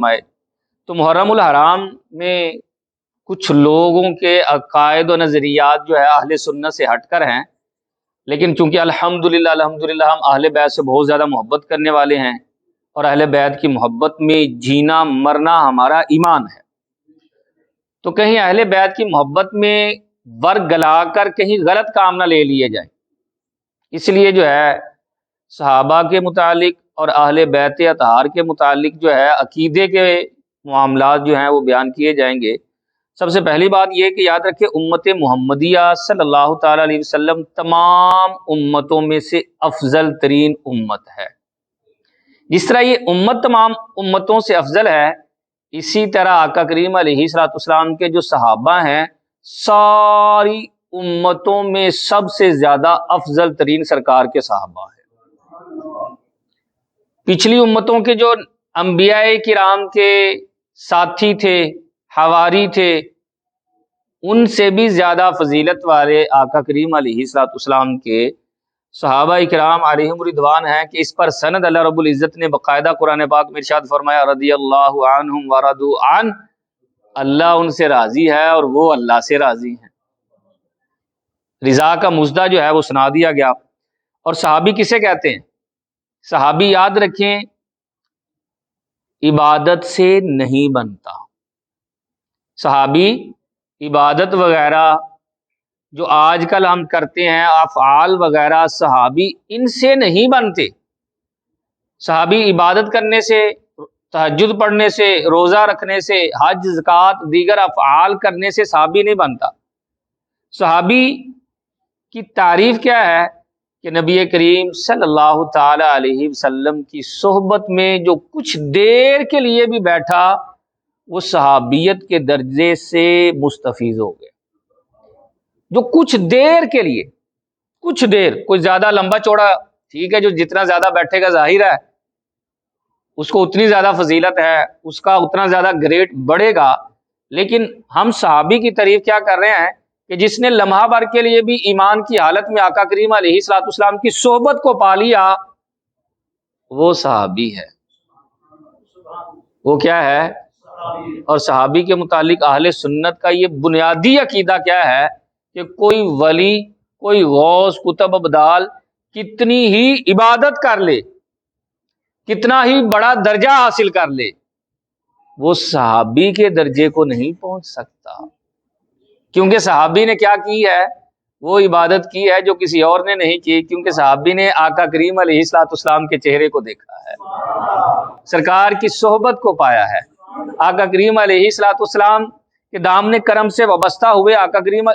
فرمائے۔ تو محرم الحرام میں کچھ لوگوں کے عقائد و نظریات جو ہے اہل سنت سے ہٹ کر ہیں، لیکن چونکہ الحمدللہ ہم اہل بیت سے بہت زیادہ محبت کرنے والے ہیں، اور اہل بیت کی محبت میں جینا مرنا ہمارا ایمان ہے، تو کہیں اہل بیت کی محبت میں ورگ گلا کر کہیں غلط کام نہ لے لیے جائیں، اس لیے جو ہے صحابہ کے متعلق اور اہل بیت اطہار کے متعلق جو ہے عقیدے کے معاملات جو ہیں وہ بیان کیے جائیں گے۔ سب سے پہلی بات یہ کہ یاد رکھیں امت محمدیہ صلی اللہ تعالی علیہ وسلم تمام امتوں میں سے افضل ترین امت ہے۔ جس طرح یہ امت تمام امتوں سے افضل ہے، اسی طرح آقا کریم علیہ الصلوۃ والسلام کے جو صحابہ ہیں ساری امتوں میں سب سے زیادہ افضل ترین سرکار کے صحابہ ہیں۔ پچھلی امتوں کے جو انبیاء کرام کے ساتھی تھے، حواری تھے، ان سے بھی زیادہ فضیلت والے آقا کریم علیہ الصلوۃ والسلام کے صحابہ کرام علیہم رضوان ہیں کہ اس پر سند اللہ رب العزت نے باقاعدہ قرآن پاک میں ارشاد فرمایا رضی اللہ عنہم ورضوا عنہ، اللہ ان سے راضی ہے اور وہ اللہ سے راضی ہیں۔ رضا کا مژدہ جو ہے وہ سنا دیا گیا۔ اور صحابی کسے کہتے ہیں؟ صحابی یاد رکھیں عبادت سے نہیں بنتا، صحابی عبادت وغیرہ جو آج کل ہم کرتے ہیں افعال وغیرہ صحابی ان سے نہیں بنتے۔ صحابی عبادت کرنے سے، تہجد پڑھنے سے، روزہ رکھنے سے، حج زکوٰۃ دیگر افعال کرنے سے صحابی نہیں بنتا۔ صحابی کی تعریف کیا ہے کہ نبی کریم صلی اللہ تعالی علیہ وسلم کی صحبت میں جو کچھ دیر کے لیے بھی بیٹھا وہ صحابیت کے درجے سے مستفیض ہو گیا۔ جو کچھ دیر کے لیے، کچھ دیر، کوئی زیادہ لمبا چوڑا ٹھیک ہے، جو جتنا زیادہ بیٹھے گا ظاہر ہے اس کو اتنی زیادہ فضیلت ہے، اس کا اتنا زیادہ گریڈ بڑھے گا، لیکن ہم صحابی کی تعریف کیا کر رہے ہیں کہ جس نے لمحہ بھر کے لیے بھی ایمان کی حالت میں آقا کریم علیہ الصلوۃ والسلام کی صحبت کو پا لیا وہ صحابی ہے۔ وہ کیا ہے؟ اور صحابی کے متعلق اہل سنت کا یہ بنیادی عقیدہ کیا ہے کہ کوئی ولی، کوئی غوث، قطب ابدال کتنی ہی عبادت کر لے، کتنا ہی بڑا درجہ حاصل کر لے، وہ صحابی کے درجے کو نہیں پہنچ سکتا، کیونکہ صحابی نے کیا کی ہے؟ وہ عبادت کی ہے جو کسی اور نے نہیں کی، کیونکہ صحابی نے آقا کریم علیہ الصلوۃ والسلام کے چہرے کو دیکھا ہے، سرکار کی صحبت کو پایا ہے، آقا کریم علیہ الصلوۃ والسلام کے دامن کرم سے وابستہ ہوئے آقا کریم،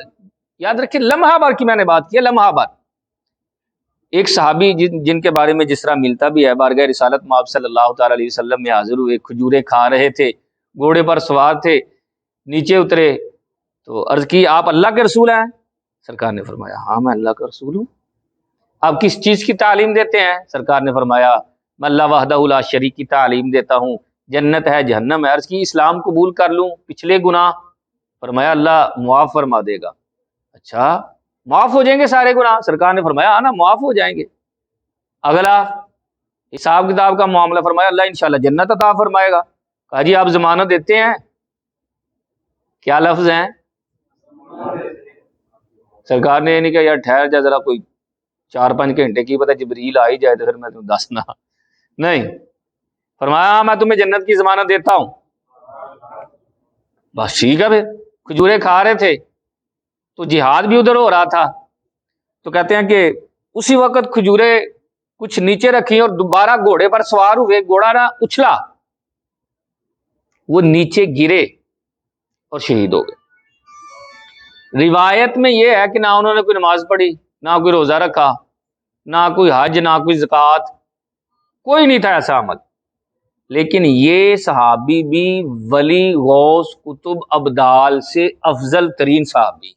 یاد رکھیں لمحہ بھر کی میں نے بات کی ہے، لمحہ بھر۔ ایک صحابی جن کے بارے میں جس طرح ملتا بھی ہے، بارگاہ رسالت مآب صلی اللہ تعالی علیہ وسلم میں حاضر ہوئے، کھجوریں کھا رہے تھے، گھوڑے پر سوار تھے، نیچے اترے تو عرض کی آپ اللہ کے رسول ہیں؟ سرکار نے فرمایا ہاں میں اللہ کا رسول ہوں۔ آپ کس چیز کی تعلیم دیتے ہیں؟ سرکار نے فرمایا میں اللہ وحدہ لا شریک کی تعلیم دیتا ہوں، جنت ہے جہنم ہے۔ عرض کی اسلام قبول کر لوں، پچھلے گناہ؟ فرمایا اللہ معاف فرما دے گا۔ اچھا معاف ہو جائیں گے سارے گناہ؟ سرکار نے فرمایا ہاں نا معاف ہو جائیں گے۔ اگلا حساب کتاب کا معاملہ؟ فرمایا اللہ انشاءاللہ جنت عطا فرمائے گا۔ کہا جی آپ ضمانت دیتے ہیں؟ کیا لفظ ہیں؟ سرکار نے یہ نہیں کہا یار ٹھہر جا ذرا کوئی 4-5 گھنٹے کی پتہ جبریل آ ہی جائے تو پھر میں تمہیں دسنا، نہیں، فرمایا میں تمہیں جنت کی ضمانت دیتا ہوں۔ بس ٹھیک ہے، پھر کھجورے کھا رہے تھے تو جہاد بھی ادھر ہو رہا تھا، تو کہتے ہیں کہ اسی وقت کھجورے کچھ نیچے رکھی اور دوبارہ گھوڑے پر سوار ہوئے، گھوڑا نہ اچھلا، وہ نیچے گرے اور شہید ہو گئے۔ روایت میں یہ ہے کہ نہ انہوں نے کوئی نماز پڑھی، نہ کوئی روزہ رکھا، نہ کوئی حج، نہ کوئی زکوٰۃ، کوئی نہیں تھا ایسا عمل، لیکن یہ صحابی بھی ولی غوث قطب ابدال سے افضل ترین صحابی ہیں،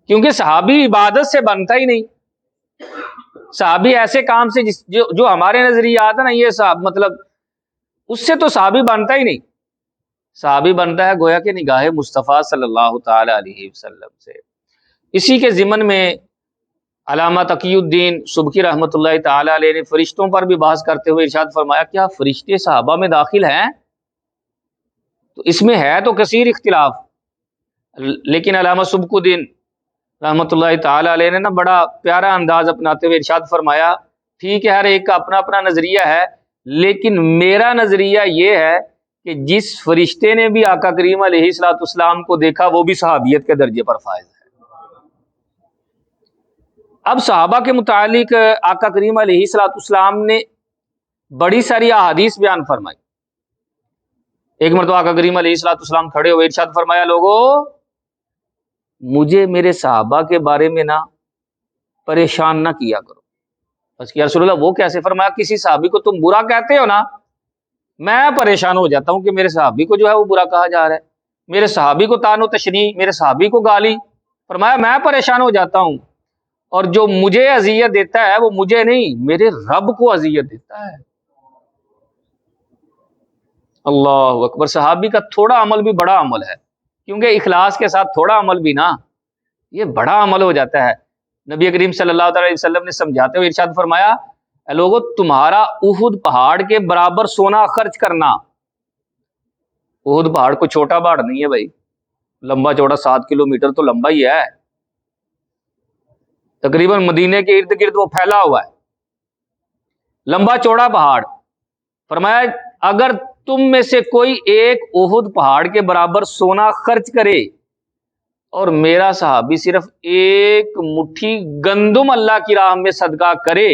کیونکہ صحابی عبادت سے بنتا ہی نہیں۔ صحابی ایسے کام سے جو ہمارے نظریات ہیں نا، یہ صحاب مطلب اس سے تو صحابی بنتا ہی نہیں۔ صحابی بنتا ہے گویا کہ نگاہ مصطفیٰ صلی اللہ تعالی علیہ وسلم سے۔ اسی کے ضمن میں علامہ تقی الدین سبکی رحمۃ اللہ تعالی علیہ نے فرشتوں پر بھی بحث کرتے ہوئے ارشاد فرمایا کیا فرشتے صحابہ میں داخل ہیں؟ تو اس میں ہے تو کثیر اختلاف، لیکن علامہ سبک الدین رحمۃ اللہ تعالی علیہ نے نا بڑا پیارا انداز اپناتے ہوئے ارشاد فرمایا ٹھیک ہے ہر ایک کا اپنا اپنا نظریہ ہے، لیکن میرا نظریہ یہ ہے کہ جس فرشتے نے بھی آقا کریم علیہ الصلوۃ والسلام کو دیکھا وہ بھی صحابیت کے درجے پر فائز ہے۔ اب صحابہ کے متعلق آقا کریم علیہ الصلوۃ والسلام نے بڑی ساری احادیث بیان فرمائی۔ ایک مرتبہ آقا کریم علیہ الصلوۃ والسلام کھڑے ہوئے ارشاد فرمایا لوگو مجھے میرے صحابہ کے بارے میں نا پریشان نہ کیا کرو۔ بس کہ یا رسول اللہ وہ کیسے؟ فرمایا کسی صحابی کو تم برا کہتے ہو نا میں پریشان ہو جاتا ہوں کہ میرے صحابی کو جو ہے وہ برا کہا جا رہا ہے، میرے صحابی کو طعن و تشنیع، میرے صحابی کو گالی۔ فرمایا میں پریشان ہو جاتا ہوں، اور جو مجھے اذیت دیتا ہے وہ مجھے نہیں میرے رب کو اذیت دیتا ہے۔ اللہ اکبر۔ صحابی کا تھوڑا عمل بھی بڑا عمل ہے، کیونکہ اخلاص کے ساتھ تھوڑا عمل بھی نا یہ بڑا عمل ہو جاتا ہے۔ نبی کریم صلی اللہ علیہ وسلم نے سمجھاتے ہوئے ارشاد فرمایا اے لوگو تمہارا احد پہاڑ کے برابر سونا خرچ کرنا، احد پہاڑ کو چھوٹا پہاڑ نہیں ہے بھائی، لمبا چوڑا 7 کلومیٹر تو لمبا ہی ہے، تقریباً مدینے کے ارد گرد وہ پھیلا ہوا ہے، لمبا چوڑا پہاڑ۔ فرمایا اگر تم میں سے کوئی ایک احد پہاڑ کے برابر سونا خرچ کرے اور میرا صحابی صرف ایک مٹھی گندم اللہ کی راہ میں صدقہ کرے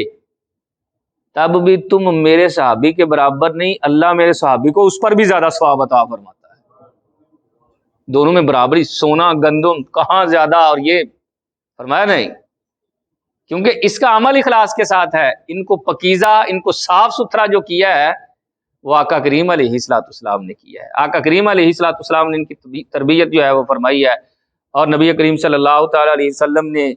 تب بھی تم میرے صحابی کے برابر نہیں، اللہ میرے صحابی کو اس پر بھی زیادہ ثواب عطا فرماتا ہے۔ دونوں میں برابری، سونا گندم کہاں زیادہ، اور یہ فرمایا نہیں، کیونکہ اس کا عمل اخلاص کے ساتھ ہے۔ ان کو پکیزہ، ان کو صاف ستھرا جو کیا ہے وہ آقا کریم علیہ الصلوۃ والسلام نے کیا ہے۔ آقا کریم علیہ الصلوۃ والسلام نے ان کی تربیت جو ہے وہ فرمائی ہے، اور نبی کریم صلی اللہ تعالی علیہ وسلم نے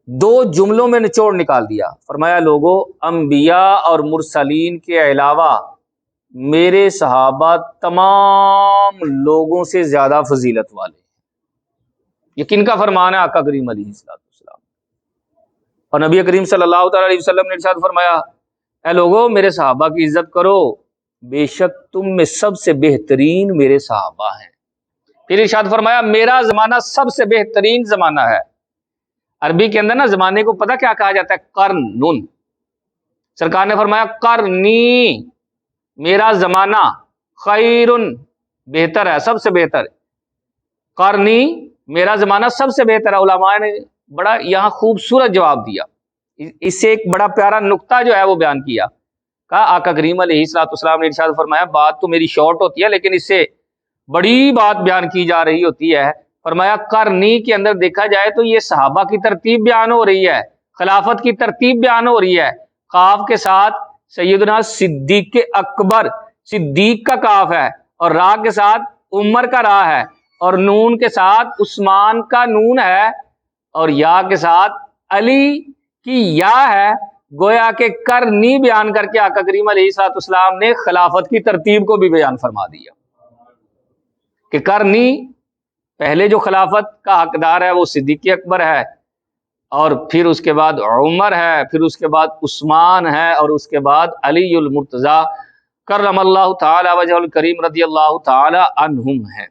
2 جملوں میں نچوڑ نکال دیا۔ فرمایا لوگوں انبیاء اور مرسلین کے علاوہ میرے صحابہ تمام لوگوں سے زیادہ فضیلت والے ہیں۔ یہ کن کا فرمان ہے؟ آقا کریم علیہ الصلوۃ والسلام۔ اور نبی کریم صلی اللہ تعالی علیہ وسلم نے ارشاد فرمایا اے لوگوں میرے صحابہ کی عزت کرو، بے شک تم میں سب سے بہترین میرے صحابہ ہیں۔ پھر ارشاد فرمایا میرا زمانہ سب سے بہترین زمانہ ہے۔ عربی کے اندر نا زمانے کو پتہ کیا کہا جاتا ہے؟ قرنن۔ سرکار نے فرمایا قرنی، میرا زمانہ، خیرن، بہتر ہے، سب سے بہتر۔ قرنی، میرا زمانہ سب سے بہتر ہے۔ علماء نے بڑا یہاں خوبصورت جواب دیا، اس سے ایک بڑا پیارا نقطہ جو ہے وہ بیان کیا۔ کہا آقا کریم علیہ الصلوۃ والسلام نے ارشاد فرمایا بات تو میری شارٹ ہوتی ہے لیکن اس سے بڑی بات بیان کی جا رہی ہوتی ہے۔ فرمایا قرنی کے اندر دیکھا جائے تو یہ صحابہ کی ترتیب بیان ہو رہی ہے، خلافت کی ترتیب بیان ہو رہی ہے۔ قاف کے ساتھ سیدنا صدیق اکبر، صدیق کا قاف ہے، اور را کے ساتھ عمر کا را ہے، اور نون کے ساتھ عثمان کا نون ہے، اور یا کے ساتھ علی کی یا ہے۔ گویا کہ قرنی بیان کر کے آقا کریم علیہ الصلوۃ والسلام نے خلافت کی ترتیب کو بھی بیان فرما دیا کہ قرنی پہلے جو خلافت کا حقدار ہے وہ صدیق اکبر ہے، اور پھر اس کے بعد عمر ہے، پھر اس کے بعد عثمان ہے، اور اس کے بعد علی المرتضیٰ کرم اللہ تعالی وجہ الکریم رضی اللہ تعالی عنہم ہے۔